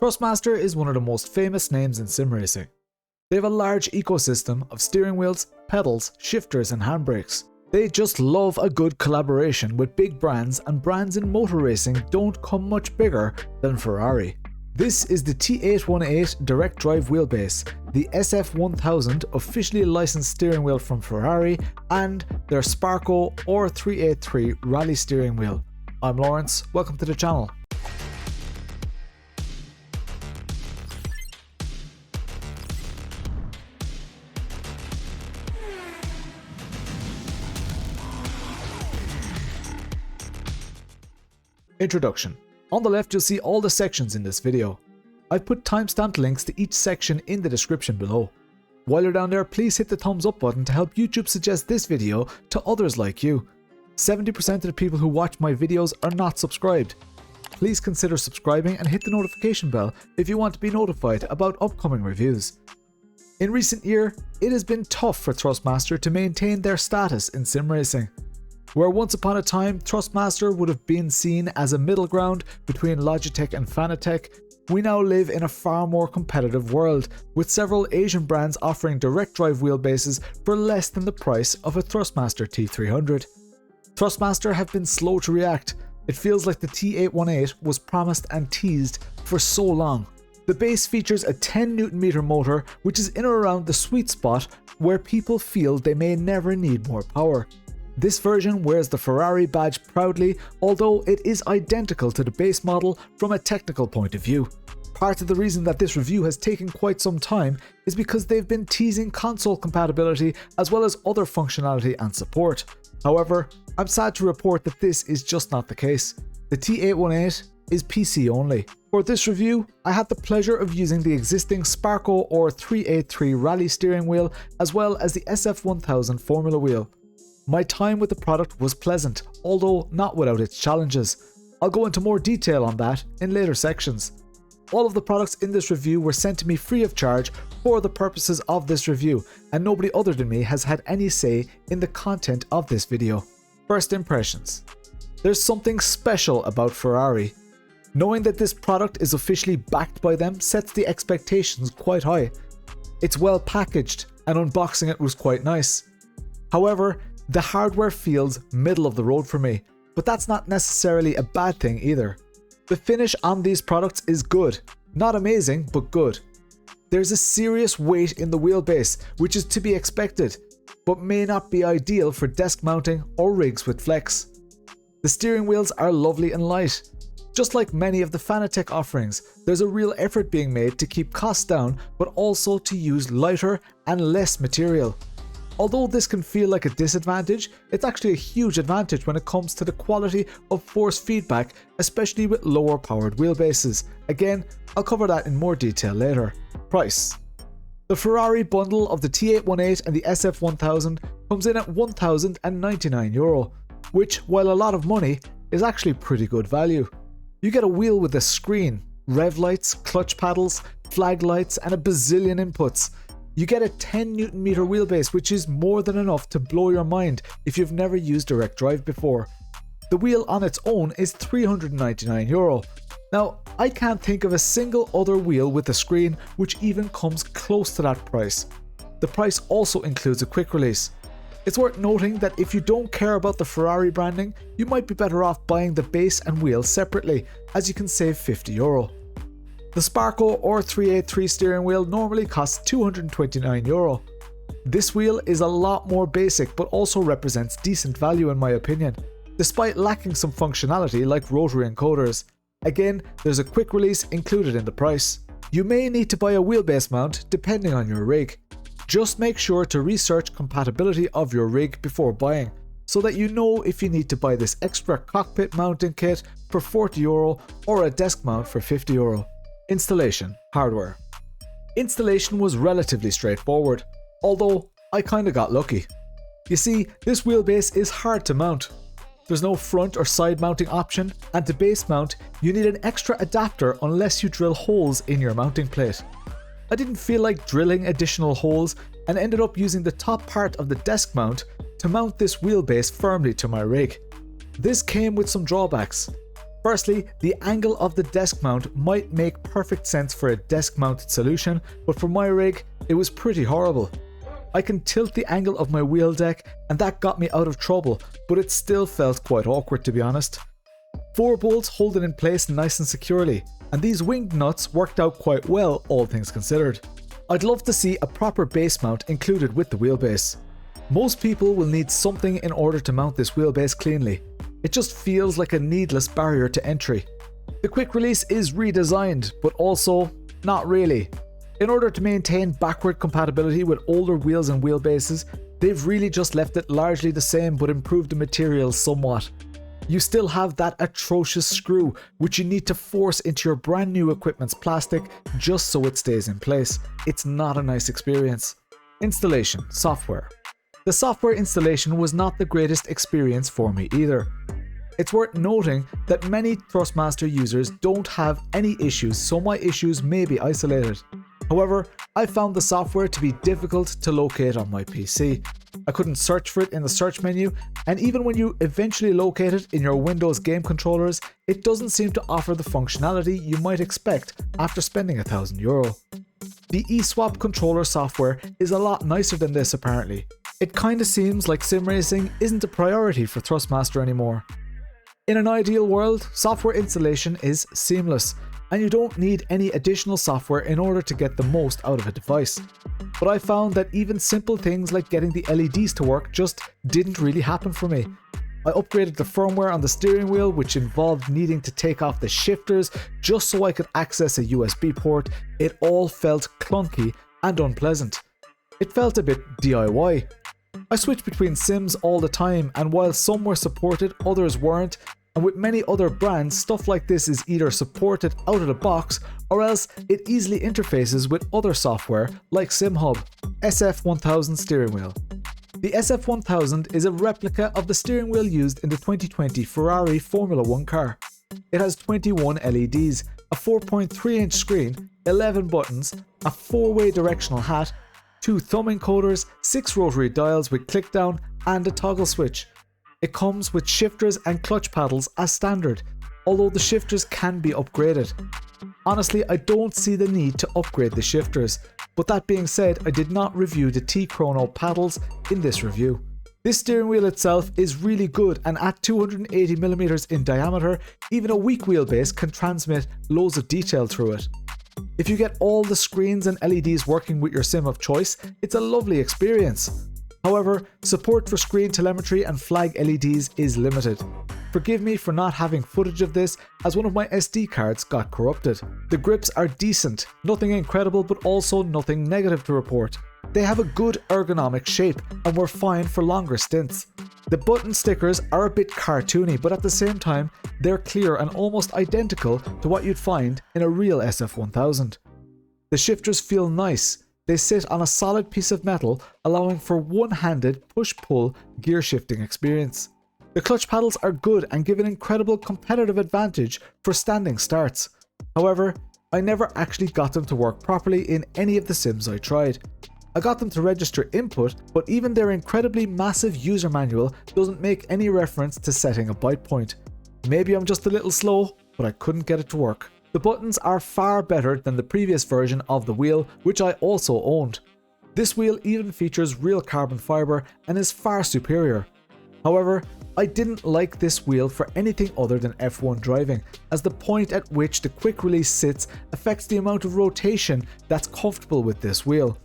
Thrustmaster is one of the most famous names in sim racing. They have a large ecosystem of steering wheels, pedals, shifters and handbrakes. They just love a good collaboration with big brands, and brands in motor racing don't come much bigger than Ferrari. This is the T818 direct drive wheelbase, the SF1000 officially licensed steering wheel from Ferrari, and their Sparco R383 rally steering wheel. I'm Lawrence, welcome to the channel. Introduction. On the left you'll see all the sections in this video. I've put timestamped links to each section in the description below. While you're down there, please hit the thumbs up button to help YouTube suggest this video to others like you. 70% of the people who watch my videos are not subscribed. Please consider subscribing and hit the notification bell if you want to be notified about upcoming reviews. In recent years, it has been tough for Thrustmaster to maintain their status in sim racing. Where once upon a time Thrustmaster would have been seen as a middle ground between Logitech and Fanatec, we now live in a far more competitive world, with several Asian brands offering direct drive wheelbases for less than the price of a Thrustmaster T300. Thrustmaster have been slow to react. It feels like the T818 was promised and teased for so long. The base features a 10 Nm motor, which is in or around the sweet spot where people feel they may never need more power. This version wears the Ferrari badge proudly, although it is identical to the base model from a technical point of view. Part of the reason that this review has taken quite some time is because they've been teasing console compatibility as well as other functionality and support. However, I'm sad to report that this is just not the case. The T818 is PC only. For this review, I had the pleasure of using the existing Sparco R383 rally steering wheel as well as the SF1000 formula wheel. My time with the product was pleasant, although not without its challenges. I'll go into more detail on that in later sections. All of the products in this review were sent to me free of charge for the purposes of this review, and nobody other than me has had any say in the content of this video. First impressions. There's something special about Ferrari. Knowing that this product is officially backed by them sets the expectations quite high. It's well packaged, and unboxing it was quite nice. However, the hardware feels middle of the road for me, but that's not necessarily a bad thing either. The finish on these products is good. Not amazing, but good. There's a serious weight in the wheelbase, which is to be expected, but may not be ideal for desk mounting or rigs with flex. The steering wheels are lovely and light. Just like many of the Fanatec offerings, there's a real effort being made to keep costs down, but also to use lighter and less material. Although this can feel like a disadvantage, it's actually a huge advantage when it comes to the quality of force feedback, especially with lower powered wheelbases. Again, I'll cover that in more detail later. Price. The Ferrari bundle of the T818 and the SF1000 comes in at €1,099, which, while a lot of money, is actually pretty good value. You get a wheel with a screen, rev lights, clutch paddles, flag lights and a bazillion inputs. You get a 10 Nm wheelbase, which is more than enough to blow your mind if you've never used direct drive before. The wheel on its own is €399. Now, I can't think of a single other wheel with a screen which even comes close to that price. The price also includes a quick release. It's worth noting that if you don't care about the Ferrari branding, you might be better off buying the base and wheel separately, as you can save €50. The Sparco R383 steering wheel normally costs €229. This wheel is a lot more basic but also represents decent value in my opinion, despite lacking some functionality like rotary encoders. Again, there's a quick release included in the price. You may need to buy a wheelbase mount depending on your rig. Just make sure to research compatibility of your rig before buying, so that you know if you need to buy this extra cockpit mounting kit for €40 or a desk mount for €50. Installation. Hardware. Installation was relatively straightforward, although I kinda got lucky. You see, this wheelbase is hard to mount. There's no front or side mounting option, and to base mount, you need an extra adapter unless you drill holes in your mounting plate. I didn't feel like drilling additional holes and ended up using the top part of the desk mount to mount this wheelbase firmly to my rig. This came with some drawbacks. Firstly, the angle of the desk mount might make perfect sense for a desk mounted solution, but for my rig, it was pretty horrible. I can tilt the angle of my wheel deck and that got me out of trouble, but it still felt quite awkward to be honest. 4 bolts hold it in place nice and securely, and these winged nuts worked out quite well all things considered. I'd love to see a proper base mount included with the wheelbase. Most people will need something in order to mount this wheelbase cleanly. It just feels like a needless barrier to entry. The quick release is redesigned, but also not really. In order to maintain backward compatibility with older wheels and wheelbases, they've really just left it largely the same but improved the materials somewhat. You still have that atrocious screw which you need to force into your brand new equipment's plastic just so it stays in place. It's not a nice experience. Installation, software. The software installation was not the greatest experience for me either. It's worth noting that many Thrustmaster users don't have any issues, so my issues may be isolated. However, I found the software to be difficult to locate on my PC. I couldn't search for it in the search menu, and even when you eventually locate it in your Windows game controllers, it doesn't seem to offer the functionality you might expect after spending €1,000. The eSwap controller software is a lot nicer than this apparently. It kinda seems like sim racing isn't a priority for Thrustmaster anymore. In an ideal world, software installation is seamless, and you don't need any additional software in order to get the most out of a device. But I found that even simple things like getting the LEDs to work just didn't really happen for me. I upgraded the firmware on the steering wheel, which involved needing to take off the shifters just so I could access a USB port. It all felt clunky and unpleasant. It felt a bit DIY. I switched between sims all the time, and while some were supported, others weren't, and with many other brands, stuff like this is either supported out of the box or else it easily interfaces with other software like SimHub. SF1000 steering wheel. The SF1000 is a replica of the steering wheel used in the 2020 Ferrari Formula 1 car. It has 21 LEDs, a 4.3-inch screen, 11 buttons, a 4-way directional hat, 2 thumb encoders, 6 rotary dials with click down, and a toggle switch. It comes with shifters and clutch paddles as standard, although the shifters can be upgraded. Honestly, I don't see the need to upgrade the shifters, but that being said, I did not review the T-Chrono paddles in this review. This steering wheel itself is really good, and at 280mm in diameter, even a weak wheelbase can transmit loads of detail through it. If you get all the screens and LEDs working with your sim of choice, it's a lovely experience. However, support for screen telemetry and flag LEDs is limited. Forgive me for not having footage of this, as one of my SD cards got corrupted. The grips are decent, nothing incredible but also nothing negative to report. They have a good ergonomic shape and were fine for longer stints. The button stickers are a bit cartoony, but at the same time, they're clear and almost identical to what you'd find in a real SF1000. The shifters feel nice. They sit on a solid piece of metal, allowing for one-handed push-pull gear shifting experience. The clutch paddles are good and give an incredible competitive advantage for standing starts. However, I never actually got them to work properly in any of the sims I tried. I got them to register input, but even their incredibly massive user manual doesn't make any reference to setting a bite point. Maybe I'm just a little slow, but I couldn't get it to work. The buttons are far better than the previous version of the wheel, which I also owned. This wheel even features real carbon fiber and is far superior. However, I didn't like this wheel for anything other than F1 driving, as the point at which the quick release sits affects the amount of rotation that's comfortable with this wheel.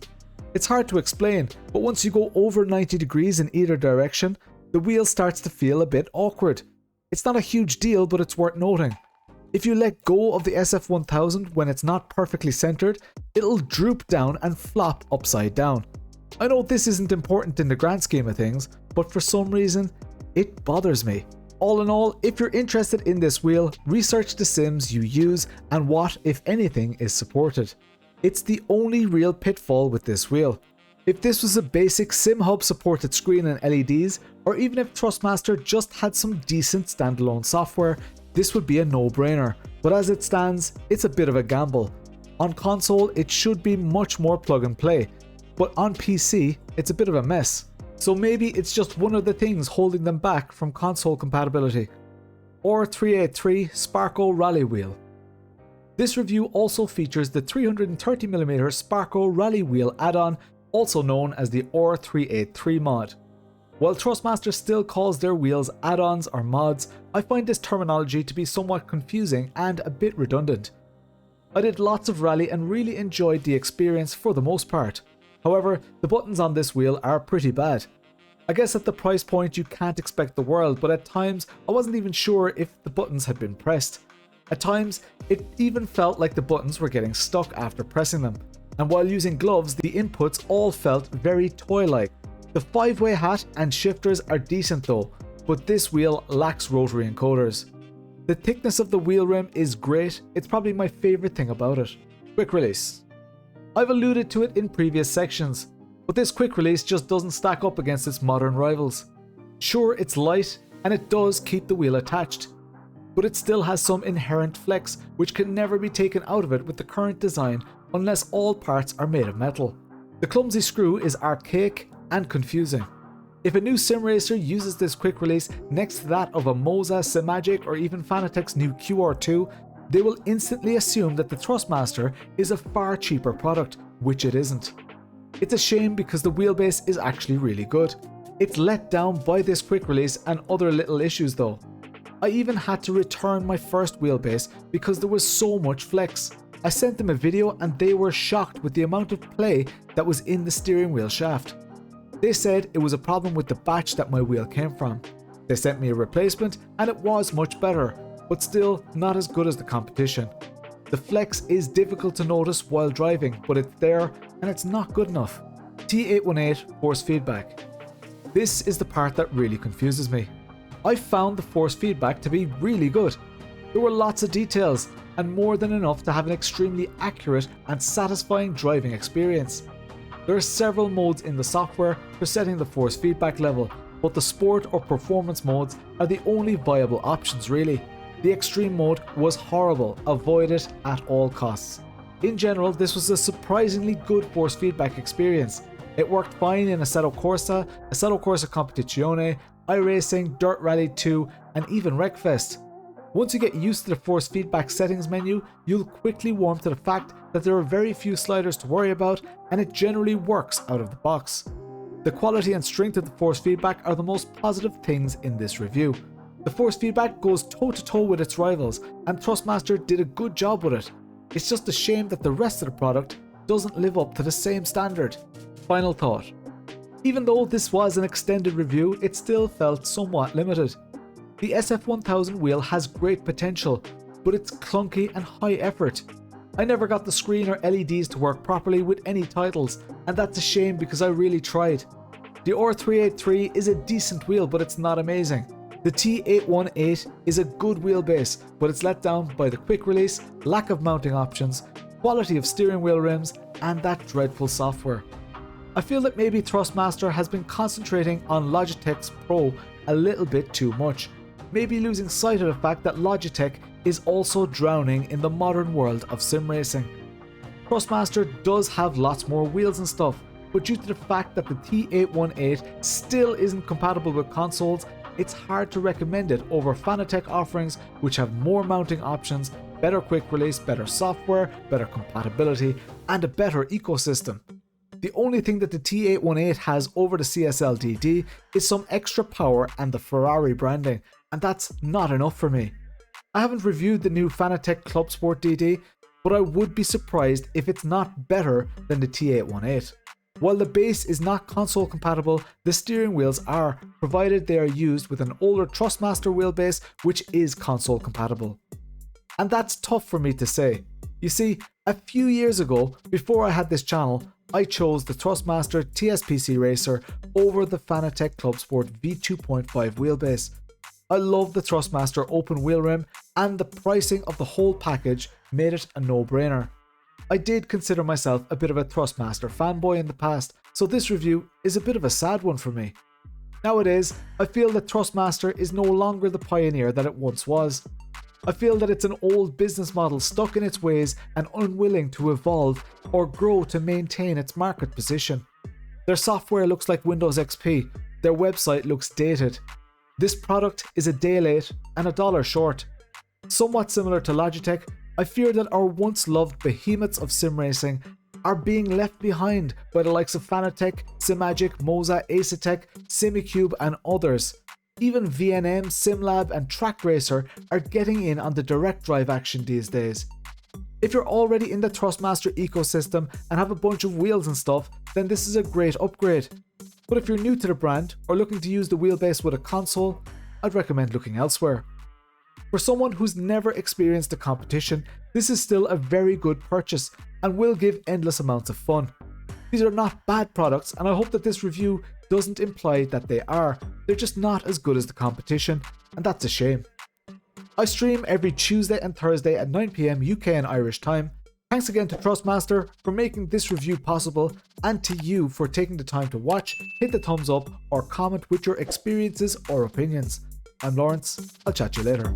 It's hard to explain, but once you go over 90 degrees in either direction, the wheel starts to feel a bit awkward. It's not a huge deal, but it's worth noting. If you let go of the SF1000 when it's not perfectly centered, it'll droop down and flop upside down. I know this isn't important in the grand scheme of things, but for some reason, it bothers me. All in all, if you're interested in this wheel, research the sims you use and what, if anything, is supported. It's the only real pitfall with this wheel. If this was a basic SimHub supported screen and LEDs, or even if Thrustmaster just had some decent standalone software, this would be a no-brainer, but as it stands, it's a bit of a gamble. On console, it should be much more plug and play, but on PC, it's a bit of a mess. So maybe it's just one of the things holding them back from console compatibility. R383 Sparco Rally Wheel. This review also features the 330mm Sparco Rally Wheel add-on, also known as the R383 mod. While Thrustmaster still calls their wheels add-ons or mods, I find this terminology to be somewhat confusing and a bit redundant. I did lots of rally and really enjoyed the experience for the most part. However, the buttons on this wheel are pretty bad. I guess at the price point you can't expect the world, but at times I wasn't even sure if the buttons had been pressed. At times, it even felt like the buttons were getting stuck after pressing them. And while using gloves, the inputs all felt very toy-like. The 5-way hat and shifters are decent though, but this wheel lacks rotary encoders. The thickness of the wheel rim is great, it's probably my favourite thing about it. Quick release. I've alluded to it in previous sections, but this quick release just doesn't stack up against its modern rivals. Sure, it's light, and it does keep the wheel attached, but it still has some inherent flex which can never be taken out of it with the current design unless all parts are made of metal. The clumsy screw is archaic and confusing. If a new sim racer uses this quick release next to that of a Moza, Simagic or even Fanatec's new QR2, they will instantly assume that the Thrustmaster is a far cheaper product, which it isn't. It's a shame because the wheelbase is actually really good. It's let down by this quick release and other little issues though. I even had to return my first wheelbase because there was so much flex. I sent them a video and they were shocked with the amount of play that was in the steering wheel shaft. They said it was a problem with the batch that my wheel came from. They sent me a replacement and it was much better, but still not as good as the competition. The flex is difficult to notice while driving, but it's there and it's not good enough. T818 force feedback. This is the part that really confuses me. I found the force feedback to be really good. There were lots of details and more than enough to have an extremely accurate and satisfying driving experience. There are several modes in the software for setting the force feedback level, but the sport or performance modes are the only viable options really. The extreme mode was horrible, avoid it at all costs. In general, this was a surprisingly good force feedback experience. It worked fine in Assetto Corsa Competizione, iRacing, Dirt Rally 2 and even Wreckfest. Once you get used to the force feedback settings menu, you'll quickly warm to the fact that there are very few sliders to worry about and it generally works out of the box. The quality and strength of the force feedback are the most positive things in this review. The force feedback goes toe to toe with its rivals and Thrustmaster did a good job with it. It's just a shame that the rest of the product doesn't live up to the same standard. Final thought. Even though this was an extended review, it still felt somewhat limited. The SF1000 wheel has great potential, but it's clunky and high effort. I never got the screen or LEDs to work properly with any titles, and that's a shame because I really tried. The R383 is a decent wheel, but it's not amazing. The T818 is a good wheelbase, but it's let down by the quick release, lack of mounting options, quality of steering wheel rims, and that dreadful software. I feel that maybe Thrustmaster has been concentrating on Logitech's Pro a little bit too much, maybe losing sight of the fact that Logitech is also drowning in the modern world of sim racing. Thrustmaster does have lots more wheels and stuff, but due to the fact that the T818 still isn't compatible with consoles, it's hard to recommend it over Fanatec offerings which have more mounting options, better quick release, better software, better compatibility, and a better ecosystem. The only thing that the T818 has over the CSL-DD is some extra power and the Ferrari branding, and that's not enough for me. I haven't reviewed the new Fanatec Club Sport DD, but I would be surprised if it's not better than the T818. While the base is not console compatible, the steering wheels are, provided they are used with an older Thrustmaster wheelbase which is console compatible. And that's tough for me to say. You see, a few years ago, before I had this channel, I chose the Thrustmaster TSPC Racer over the Fanatec Club Sport V2.5 wheelbase. I love the Thrustmaster open wheel rim and the pricing of the whole package made it a no-brainer. I did consider myself a bit of a Thrustmaster fanboy in the past, so this review is a bit of a sad one for me. Nowadays, I feel that Thrustmaster is no longer the pioneer that it once was. I feel that it's an old business model stuck in its ways and unwilling to evolve or grow to maintain its market position. Their software looks like Windows XP, their website looks dated. This product is a day late and $1 short. Somewhat similar to Logitech, I fear that our once loved behemoths of sim racing are being left behind by the likes of Fanatec, Simagic, Moza, Asetec, Simicube and others. Even VNM, SimLab and Track Racer are getting in on the direct drive action these days. If you're already in the Thrustmaster ecosystem and have a bunch of wheels and stuff, then this is a great upgrade. But if you're new to the brand or looking to use the wheelbase with a console, I'd recommend looking elsewhere. For someone who's never experienced the competition, this is still a very good purchase and will give endless amounts of fun. These are not bad products, and I hope that this review doesn't imply that they are. They're just not as good as the competition, and that's a shame. I stream every Tuesday and Thursday at 9 PM UK and Irish time. Thanks again to Thrustmaster for making this review possible, and to you for taking the time to watch, hit the thumbs up or comment with your experiences or opinions. I'm Lawrence, I'll chat to you later.